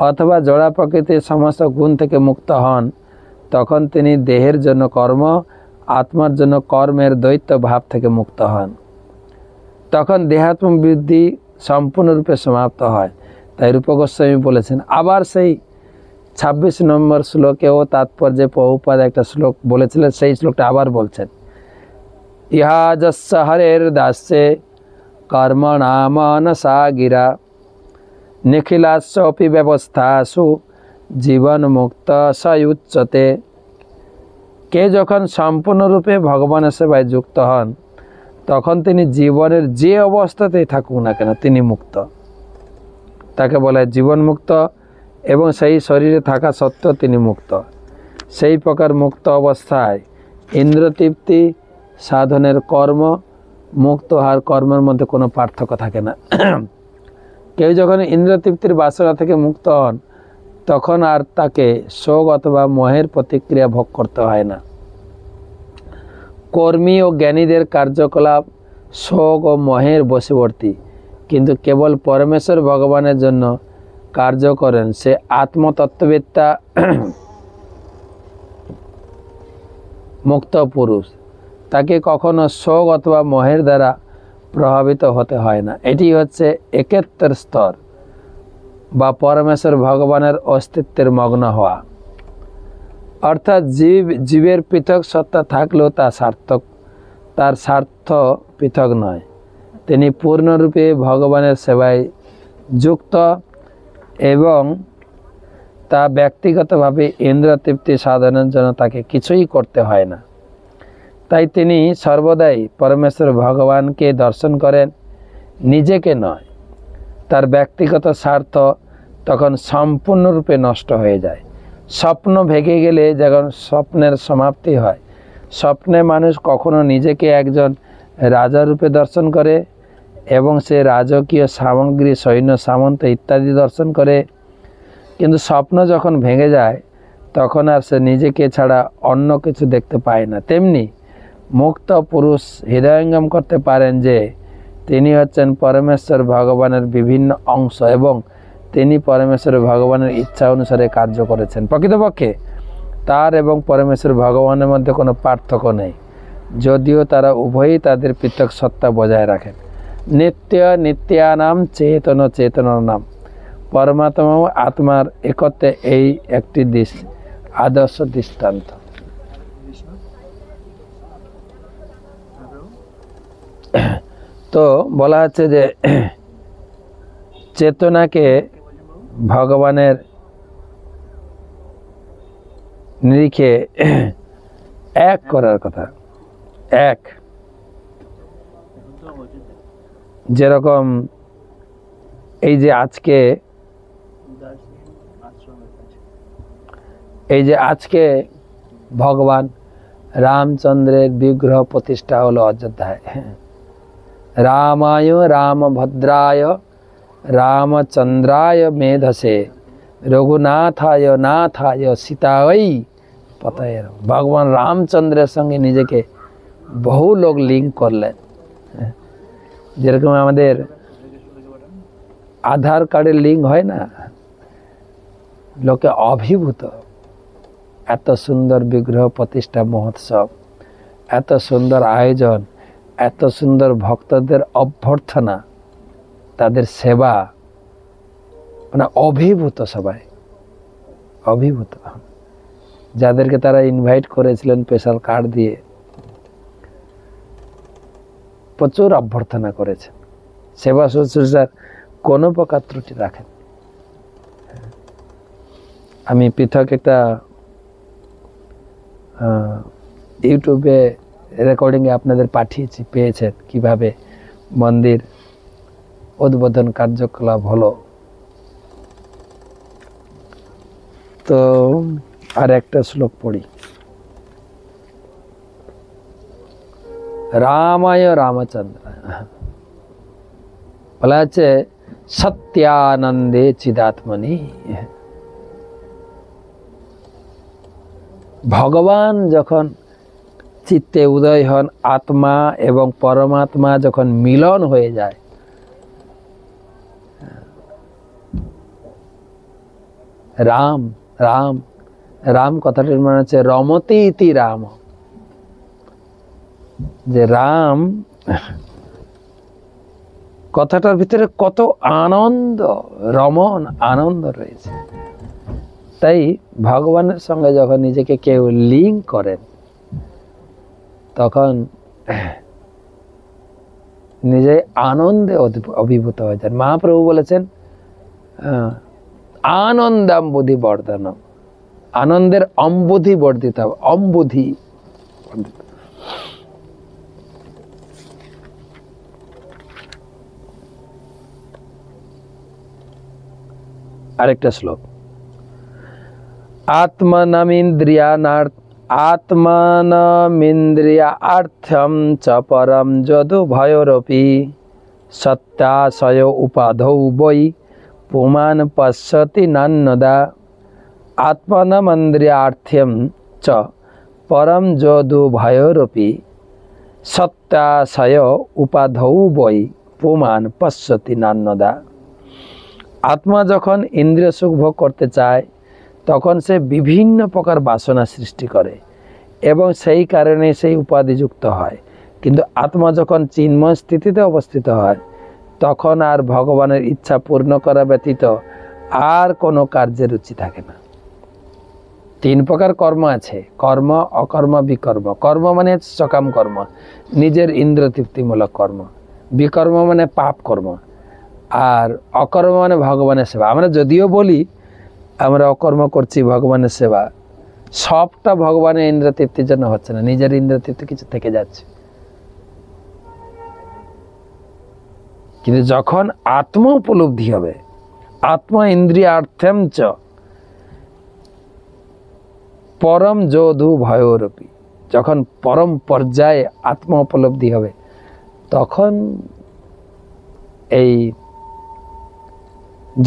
অথবা জড়া প্রকৃতির সমস্ত গুণ থেকে মুক্ত হন, তখন তিনি দেহের জন্য কর্ম, আত্মার জন্য কর্মের দ্বৈত ভাব থেকে মুক্ত হন। তখন দেহাত্ম বৃদ্ধি সম্পূর্ণরূপে সমাপ্ত হয়। তাই রূপ গোস্বামী বলেছেন। আবার সেই 26 নম্বর শ্লোকেও তাৎপর্যে প্রভুপাদ একটা শ্লোক বলেছিলেন, সেই শ্লোকটা আবার বলছেন, ইহা যস্য হরের দাস্যে কর্মণা মনসা গিরা নিখিলাস্যপি ব্যবস্থাসু জীবন মুক্ত সয়ুচ্যতে। কে যখন সম্পূর্ণরূপে ভগবানের সেবায় যুক্ত হন তখন তিনি জীবনের যে অবস্থাতেই থাকুক না কেন তিনি মুক্ত। তাকে বলা হয় জীবন মুক্ত, এবং সেই শরীরে থাকা সত্ত্বেও তিনি মুক্ত। সেই প্রকার মুক্ত অবস্থায় ইন্দ্রতৃপ্তি সাধনের কর্ম, মুক্ত হওয়ার কর্মের মধ্যে কোনো পার্থক্য থাকে না। কেউ যখন ইন্দ্রতৃপ্তির বাসনা থেকে মুক্ত হন তখন আর তাকে শোক অথবা মোহের প্রতিক্রিয়া ভোগ করতে হয় না। কর্মী ও জ্ঞানীদের কার্যকলাপ শোক ও মোহের বশবর্তী, কিন্তু কেবল পরমেশ্বর ভগবানের জন্য কার্য করেন সে আত্মতত্ত্ববেত্তা মুক্ত পুরুষ, তাকে কখনো শোক অথবা মোহের দ্বারা প্রভাবিত হতে হয় না। এটি হচ্ছে একেত্তর স্তর বা পরমেশ্বর ভগবানের অস্তিত্বের মগ্ন হওয়া। অর্থাৎ জীবের পৃথক সত্তা থাকলেও তার স্বার্থ পৃথক নয়। তিনি পূর্ণরূপে ভগবানের সেবায় যুক্ত এবং তা ব্যক্তিগতভাবে ইন্দ্র তৃপ্তি সাধনের জন্য তাকে কিছুই করতে হয় না। তাই তিনি সর্বদাই পরমেশ্বর ভগবানকে দর্শন করেন, নিজেকে নয়। তার ব্যক্তিগত স্বার্থ তখন সম্পূর্ণরূপে নষ্ট হয়ে যায়। স্বপ্ন ভেঙে গেলে যখন স্বপ্নের সমাপ্তি হয়, স্বপ্নে মানুষ কখনো নিজেকে একজন রাজা রূপে দর্শন করে এবং সে রাজকীয় সামগ্রী, সৈন্য সামন্ত ইত্যাদি দর্শন করে। কিন্তু স্বপ্ন যখন ভেঙে যায় তখন আর সে নিজেকে ছাড়া অন্য কিছু দেখতে পায় না। তেমনি মুক্ত পুরুষ হৃদয়ঙ্গম করতে পারেন যে তিনি হচ্ছেন পরমেশ্বর ভগবানের বিভিন্ন অংশ এবং তিনি পরমেশ্বর ভগবানের ইচ্ছা অনুসারে কার্য করেছেন। প্রকৃতপক্ষে তার এবং পরমেশ্বর ভগবানের মধ্যে কোনো পার্থক্য নেই, যদিও তারা উভয়ই তাদের পৃথক সত্তা বজায় রাখেন। নিত্য নিত্যানাম চেতন চেতনার নাম। পরমাত্মা ও আত্মার একত্রে এই একটি আদর্শ দৃষ্টান্ত। তো বলা হচ্ছে যে চেতনাকে ভগবানের নিরিখে এক করার কথা। এক, যেরকম এই যে আজকে ভগবান রামচন্দ্রের বিগ্রহ প্রতিষ্ঠা হলো অযোধ্যায়। রামায় রামভদ্রায় রামচন্দ্রায় মেধসে রঘুনাথায় নাথায় সীতায় পতায়। ভগবান রামচন্দ্রের সঙ্গে নিজেকে বহু লোক লিঙ্ক করলেন। যেরকম আমাদের আধার কার্ডের লিঙ্ক হয় না, লোকে অভিভূত। এত সুন্দর বিগ্রহ প্রতিষ্ঠা মহোৎসব, এত সুন্দর আয়োজন, এত সুন্দর ভক্তদের অভ্যর্থনা, তাদের সেবা, মানে অভিভূত, সবাই অভিভূত। যাদেরকে তারা ইনভাইট করেছিলেন স্পেশাল কার্ড দিয়ে, প্রচুর অভ্যর্থনা করেছেন, সেবা শুশ্রূষার কোনো প্রকার ত্রুটি রাখেন। আমি পৃথক একটা ইউটিউবে রেকর্ডিংয়ে আপনাদের পাঠিয়েছি, পেয়েছেন কিভাবে মন্দির উদ্বোধন কার্যকলাপ হলো। তো আর একটা শ্লোক পড়ি। রামায় রামচন্দ্র বলা আছে সত্যানন্দে চিদাত্মনি। ভগবান যখন চিত্তে উদয় হন, আত্মা এবং পরমাত্মা যখন মিলন হয়ে যায়, রাম রাম রাম কথাটির মানে হচ্ছে রমতি ইতি রাম। যে রাম কথাটার ভিতরে কত আনন্দ, রমন আনন্দ রয়েছে। তাই ভগবানের সঙ্গে যখন নিজেকে কেউ লিঙ্ক করেন তখন নিজে আনন্দে অভিভূত হয়ে যান। মহাপ্রভু বলেছেন আনন্দাম্বুধি বর্ধনম, আনন্দের অম্বুধি বর্ধিত হবে, অম্বুধি। আরেকটা শ্লোক, আত্মানমিন্দ্রিয়ার্থম চ পরম যদু ভয়োরপি সত্যাশয় উপাধৌ বৈ পুমান পশ্যতি নান্যদা। আত্মানমিন্দ্রিয়ার্থম চ পরম যদু ভয়োরপি সত্যাশয় উপাধৌ বৈ পুমান পশ্যতি নান্যদা। আত্মা যখন ইন্দ্রিয় সুখ ভোগ করতে চায় তখন সে বিভিন্ন প্রকার বাসনা সৃষ্টি করে এবং সেই কারণে সেই উপাধিযুক্ত হয়। কিন্তু আত্মা যখন চিন্ময় স্থিতিতে অবস্থিত হয় তখন আর ভগবানের ইচ্ছা পূর্ণ করা ব্যতীত আর কোনো কার্যের রুচি থাকে না। 3 প্রকার কর্ম আছে, কর্ম, অকর্ম, বিকর্ম। কর্ম মানে সকাম কর্ম, নিজের ইন্দ্র তৃপ্তিমূলক কর্ম। বিকর্ম মানে পাপ কর্ম। আর অকর্ম মানে ভগবানের সেবা। আমরা যদিও বলি আমরা অকর্ম করছি ভগবানের সেবা, সবটা ভগবানের ইন্দ্র তৃপ্তির জন্য হচ্ছে না, নিজের ইন্দ্র তৃপ্তি কিছু থেকে যাচ্ছে। কিন্তু যখন আত্মা উপলব্ধি হবে, আত্মা ইন্দ্রিয়ার্থম চ পরম যোধু ভয়রূপী, যখন পরম পর্যায়ে আত্মা উপলব্ধি হবে তখন এই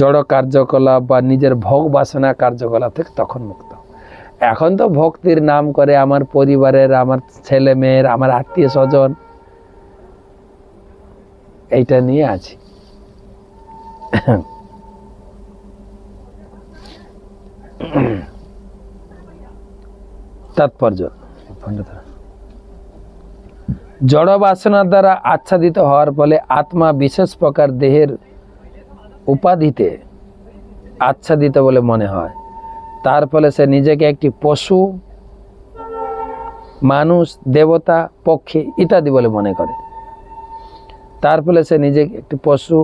জড় কার্যকলাপ বা নিজের ভোগ বাসনা কার্যকলাপ থেকে তখন মুক্ত। এখন তো ভক্তির নাম করে আমার পরিবারের, আমার ছেলে মেয়ের, আমার আত্মীয় স্বজন, এইটা নিয়ে আছি। তাৎপর্য, জড় বাসনা দ্বারা আচ্ছাদিত হওয়ার ফলে আত্মা বিশেষ প্রকার দেহের উপাধিতে আচ্ছাদিত বলে মনে হয়। তার ফলে সে নিজেকে একটি পশু, মানুষ, দেবতা, পক্ষী ইত্যাদি বলে মনে করে। তার ফলে সে নিজেকে একটি পশু,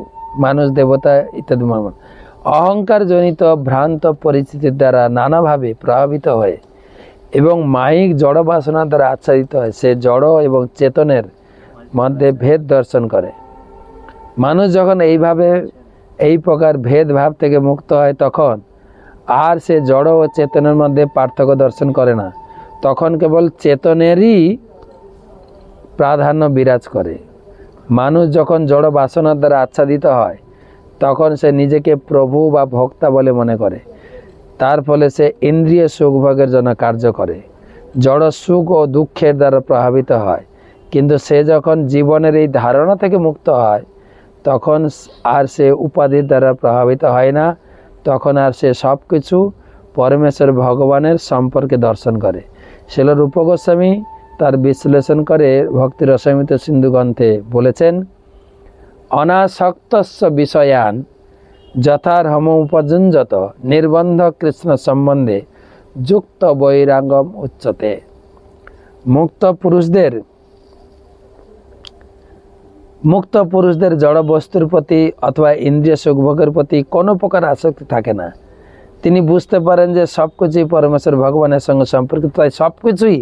মানুষ, দেবতা ইত্যাদি মনে করে। অহংকার জনিত ভ্রান্ত পরিস্থিতির দ্বারা নানাভাবে প্রভাবিত হয়ে এবং মায়িক জড় বাসনা দ্বারা আচ্ছাদিত হয় সে জড় এবং চেতনের মধ্যে ভেদ দর্শন করে। মানুষ যখন এই প্রকার ভেদভাব থেকে মুক্ত হয় তখন আর সে জড় ও চেতনের মধ্যে পার্থক্য দর্শন করে না, তখন কেবল চেতনেরই প্রাধান্য বিরাজ করে। মানুষ যখন জড় বাসনার দ্বারা আচ্ছাদিত হয় তখন সে নিজেকে প্রভু বা ভোক্তা বলে মনে করে। তার ফলে সে ইন্দ্রিয় সুখভোগের জন্য কার্য করে, জড় সুখ ও দুঃখের দ্বারা প্রভাবিত হয়। কিন্তু সে যখন জীবনের এই ধারণা থেকে মুক্ত হয় তখন আর সে উপাধির দ্বারা প্রভাবিত হয় না, তখন আর সে সব কিছু পরমেশ্বর ভগবানের সম্পর্কে দর্শন করে। শিল রূপ গোস্বামী তার বিশ্লেষণ করে ভক্তি রসামৃত সিন্ধু গ্রন্থে বলেছেন, অনাসক্তস্য বিষয়ান যথার্হম উপযুঞ্জত নির্বন্ধ কৃষ্ণ সম্বন্ধে যুক্ত বৈরাঙ্গম উচ্চতে। মুক্ত পুরুষদের জড় বস্তুর প্রতি অথবা ইন্দ্রিয় সুখভোগের প্রতি কোনো প্রকার আসক্তি থাকে না। তিনি বুঝতে পারেন যে সব কিছুই পরমেশ্বর ভগবানের সঙ্গে সম্পর্কিত, তাই সব কিছুই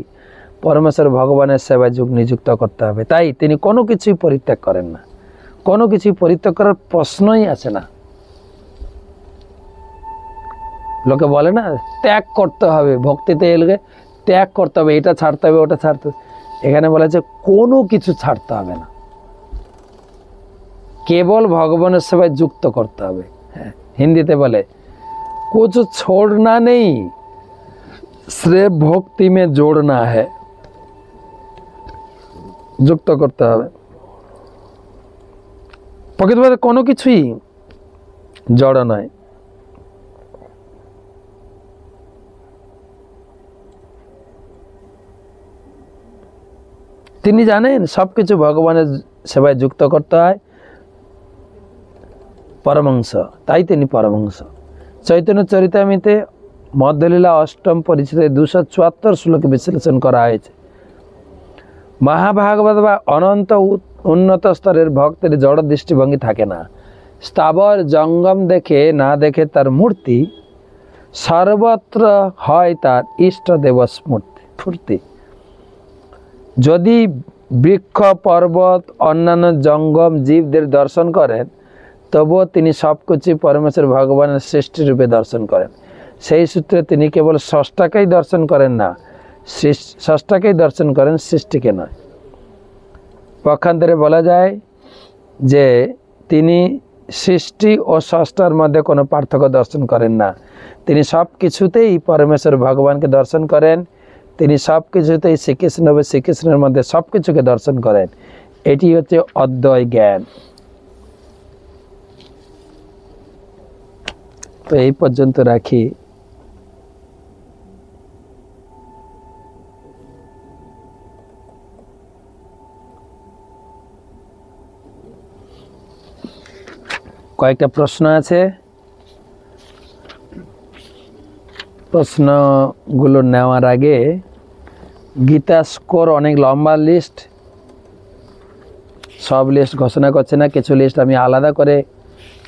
পরমেশ্বর ভগবানের সেবায় নিযুক্ত করতে হবে। তাই তিনি কোনো কিছুই পরিত্যাগ করেন না, কোনো কিছুই পরিত্যাগ করার প্রশ্নই আসে না। লোকে বলে না ত্যাগ করতে হবে, ভক্তিতে এলে ত্যাগ করতে হবে, এটা ছাড়তে হবে, ওটা ছাড়তে হবে। এখানে বলা যে কোনো কিছু ছাড়তে হবে না, কেবল ভগবানের সেবায় যুক্ত করতে হবে। হ্যাঁ, হিন্দিতে বলে कुछ छोड़ना नहीं, सिर्फ भक्ति में जोड़ना है, যুক্ত করতে হবে। প্রকৃতপক্ষে কোনো কিছুই জড় নয়। তিনি জানেন সবকিছু ভগবানের সেবায় যুক্ত করতে হয়, পরমহংস, তাই তিনি পরমহংস। চৈতন্য চরিতামৃতে মধ্যলীলা অষ্টম পরিচ্ছেদে 274 শ্লোকে বিশ্লেষণ করা হয়েছে। মহাভাগবত বা অনন্ত উন্নত স্তরের ভক্তের জড় দৃষ্টিভঙ্গি থাকে না। স্থাবর জঙ্গম দেখে না দেখে তার মূর্তি, সর্বত্র হয় তার ইষ্ট দেব স্ফূর্তি। যদি বৃক্ষ, পর্বত, অন্যান্য জঙ্গম জীবদের দর্শন করেন তবুও তিনি সবকিছু পরমেশ্বর ভগবানের সৃষ্টি রূপে দর্শন করেন। সেই সূত্রে তিনি কেবল স্রষ্টাকেই দর্শন করেন না, স্রষ্টাকেই দর্শন করেন, সৃষ্টিকে নয়। পক্ষান্তরে বলা যায় যে তিনি সৃষ্টি ও স্রষ্টার মধ্যে কোনো পার্থক্য দর্শন করেন না। তিনি সব কিছুতেই পরমেশ্বর ভগবানকে দর্শন করেন, তিনি সব কিছুতেই শ্রীকৃষ্ণ ও শ্রীকৃষ্ণের মধ্যে সব কিছুকে দর্শন করেন। এটি হচ্ছে অদ্বয় জ্ঞান। তো এই পর্যন্ত রাখি। কয়েকটা প্রশ্ন আছে, প্রশ্নগুলো নেওয়ার আগে গীতা স্কোর অনেক লম্বা লিস্ট, সব লিস্ট ঘোষণা করছে না, কিছু লিস্ট আমি আলাদা করে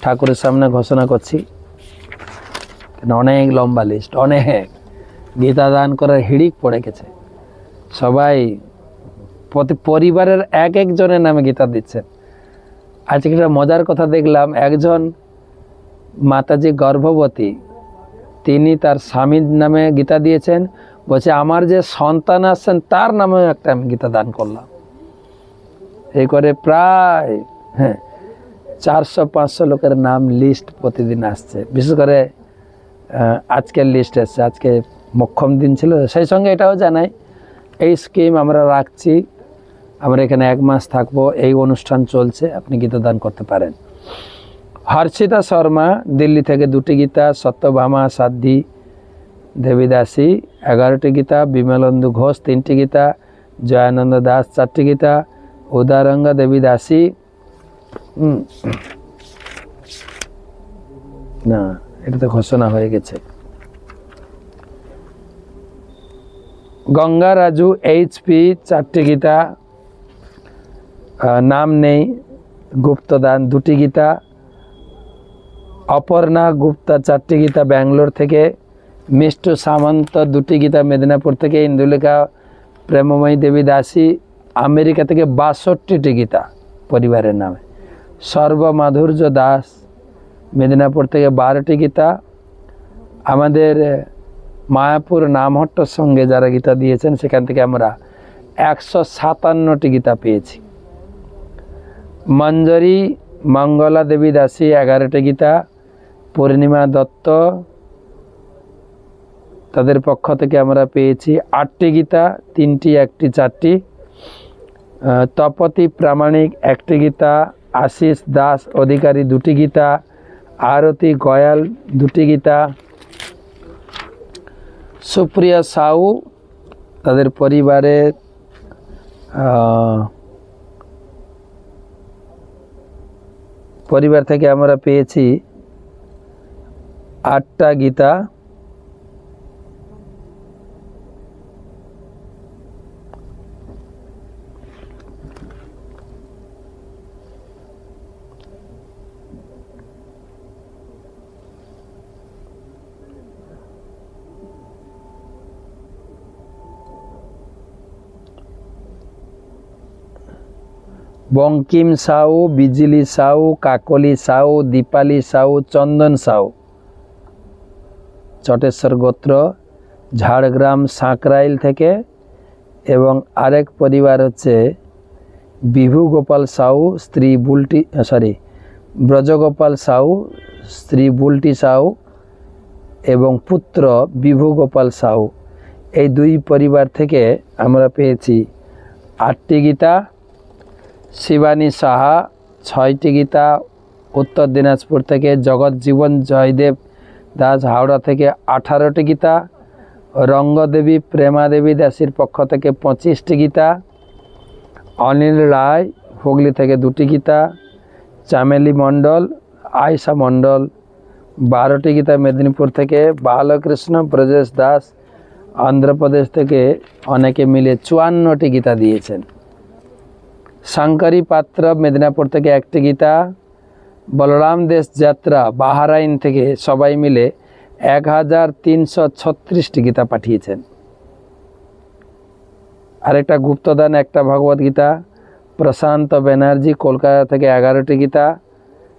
ঠাকুরের সামনে ঘোষণা করছি, অনেক লম্বা লিস্ট, অনেক গীতা দান করার হিড়িক পড়ে গেছে। সবাই প্রতি পরিবারের এক একজনের নামে গীতা দিচ্ছেন। আজকে একটা মজার কথা দেখলাম, একজন মাতাজি গর্ভবতী, তিনি তার স্বামীর নামে গীতা দিয়েছেন, বলছে আমার যে সন্তান আসছেন তার নামেও একটা আমি গীতা দান করলাম। এই করে প্রায় 400-500 লোকের নাম লিস্ট প্রতিদিন আসছে। বিশেষ করে আজকের লিস্ট এসছে, আজকে মোক্ষম দিন ছিল। সেই সঙ্গে এটাও জানাই, এই স্কিম আমরা রাখছি, আমরা এখানে 1 মাস থাকবো, এই অনুষ্ঠান চলছে, আপনি গীতা দান করতে পারেন। হর্ষিতা শর্মা দিল্লি থেকে 2টি গীতা, সত্যভামা সাধ্বী দেবীদাসী 11টি গীতা, বিমলেন্দু ঘোষ 3টি গীতা, জয়ানন্দ দাস 4টি গীতা, উদারঙ্গা দেবীদাসী না, এটা তো ঘোষণা হয়ে গেছে। গঙ্গা রাজু HP 4টি গীতা, নাম নেই, গুপ্তদান 2টি গীতা, অপর্ণা গুপ্তা 4টি গীতা ব্যাঙ্গালোর থেকে, মিষ্টু সামন্ত 2টি গীতা মেদিনীপুর থেকে, ইন্দুলেখা প্রেমময়ী দেবী দাসী আমেরিকা থেকে 62টি গীতা পরিবারের নামে, সর্বমাধুর্য দাস মেদিনীপুর থেকে 12টি গীতা, আমাদের মায়াপুর নামহট্টর সঙ্গে যারা গীতা দিয়েছেন সেখান থেকে আমরা 157টি গীতা পেয়েছি। মঞ্জরি মঙ্গলা দেবী দাসী 11টি গীতা, পূর্ণিমা দত্ত তাদের পক্ষ থেকে আমরা পেয়েছি 8টি গীতা, 3টি 1টি 4টি, তপতি প্রামাণিক 1টি গীতা, আশিস দাস অধিকারী 2টি গীতা, আরতি গয়াল 2টি গীতা, সুপ্রিয়া সাউ তাদের পরিবারের পরিবার থেকে আমরা পেয়েছি 8টা গীতা, বঙ্কিম সাউ, বিজলি সাউ, কাকলি সাউ, দীপালি সাউ, চন্দন সাউ চটেশ্বর গোত্র ঝাড়গ্রাম সাঁকরাইল থেকে, এবং আরেক পরিবার হচ্ছে বিভু গোপাল সাউ স্ত্রী বুলটি ব্রজগোপাল সাউ স্ত্রী বুলটি সাউ এবং পুত্র বিভু গোপাল সাউ। এই 2 পরিবার থেকে আমরা পেয়েছি 8টি গীতা। শিবানী সাহা 6টি গীতা উত্তর দিনাজপুর থেকে, জগৎ জীবন জয়দেব দাস হাওড়া থেকে 18টি গীতা, রঙ্গদেবী প্রেমা দেবী দাসীর পক্ষ থেকে 25টি গীতা, অনিল রায় হুগলি থেকে 2টি গীতা, চামেলি মণ্ডল আয়সা মণ্ডল 12টি গীতা মেদিনীপুর থেকে, বালকৃষ্ণ ব্রজেশ দাস অন্ধ্রপ্রদেশ থেকে অনেকে মিলে 54টি গীতা দিয়েছেন। শঙ্করী পাত্র মেদিনীপুর থেকে 1টি গীতা, বলরাম দেশ যাত্রা বাহারাইন থেকে সবাই মিলে 1336টি গীতা পাঠিয়েছেন। আরেকটা গুপ্তদান, একটা ভগবত গীতা, প্রশান্ত ব্যানার্জি কলকাতা থেকে 11টি গীতা,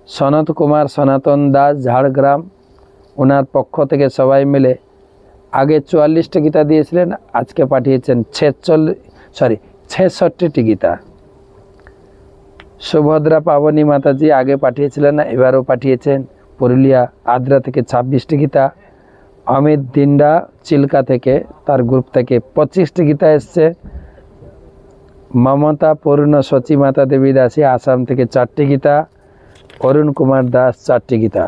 সনত কুমার সনাতন দাস ঝাড়গ্রাম ওনার পক্ষ থেকে সবাই মিলে আগে 44টি গীতা দিয়েছিলেন, আজকে পাঠিয়েছেন 66টি গীতা। সুভদ্রা পাবনী মাতাজি আগে পাঠিয়েছিলেন না, এবারও পাঠিয়েছেন পুরুলিয়া আদ্রা থেকে 26টি গীতা। অমিত দিন্ডা চিল্কা থেকে তার গ্রুপ থেকে 25টি গীতা এসছে। মমতা পূর্ণ সচী মাতা দেবী দাসী আসাম থেকে 4টি গীতা, অরুণ কুমার দাস 4টি গীতা।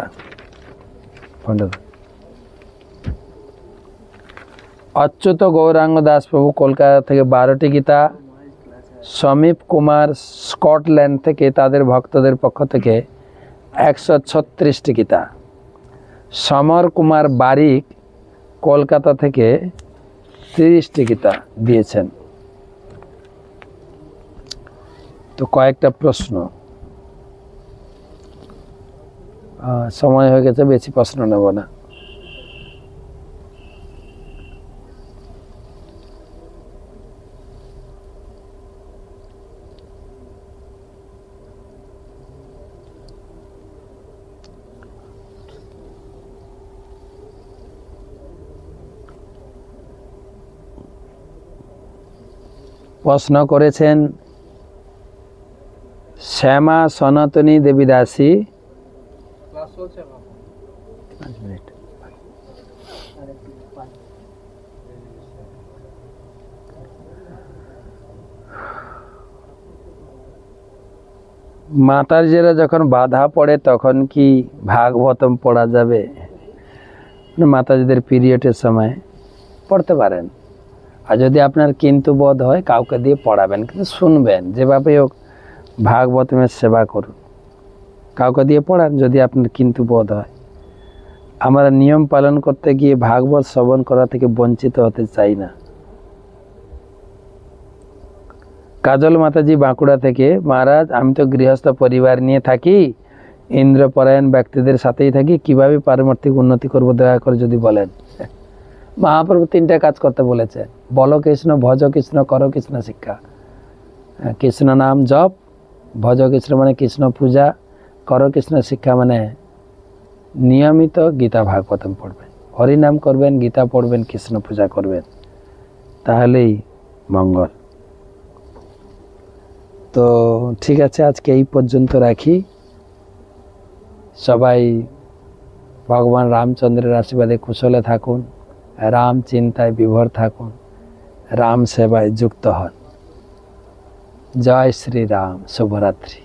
অচ্যুত গৌরাঙ্গ দাস প্রভু কলকাতা থেকে 12টি গীতা, সমীপ কুমার স্কটল্যান্ড থেকে তাদের ভক্তদের পক্ষ থেকে 136টি গীতা। সমর কুমার বারিক কলকাতা থেকে 30টি গীতা দিয়েছেন। তো কয়েকটা প্রশ্ন, সময় হয়ে গেছে, বেশি প্রশ্ন নেব না। প্রশ্ন করেছেন শ্যামা সনাতনী দেবী দাসী। মাতাজিরা যখন বাধা পড়ে তখন কি ভাগবতম পড়া যাবে? মাতাজিদের পিরিয়ডের সময় পড়তে পারেন। আর যদি আপনার কিন্তু বোধ হয় কাউকে দিয়ে পড়াবেন, কিন্তু শুনবেন, যেভাবে হোক ভাগবতমের সেবা করুন, কাউকে দিয়ে পড়ান যদি আপনার কিন্তু বোধ হয়। আমরা নিয়ম পালন করতে গিয়ে ভাগবত শ্রবণ করা থেকে বঞ্চিত হতে চাই না। কাজল মাতাজি বাঁকুড়া থেকে, মহারাজ আমি তো গৃহস্থ পরিবার নিয়ে থাকি, ইন্দ্রপরায়ণ ব্যক্তিদের সাথেই থাকি, কিভাবে পারমার্থিক উন্নতি করব দয়া করে যদি বলেন। মহাপ্রভু 3টা কাজ করতে বলেছে, বলো কৃষ্ণ, ভজ কৃষ্ণ, করো কৃষ্ণ শিক্ষা। কৃষ্ণ নাম জপ, ভজ কৃষ্ণ মানে কৃষ্ণ পূজা, করো কৃষ্ণ শিক্ষা মানে নিয়মিত গীতা ভাগবতম পড়বেন, হরিনাম করবেন, গীতা পড়বেন, কৃষ্ণ পূজা করবেন, তাহলেই মঙ্গল। তো ঠিক আছে, আজকে এই পর্যন্ত রাখি। সবাই ভগবান রামচন্দ্রের আশীর্বাদে কুশলে থাকুন, রাম চিন্তায় বিভোর থাকুন, রাম সেবায় যুক্ত হন। জয় শ্রী রাম। শুভরাত্রি।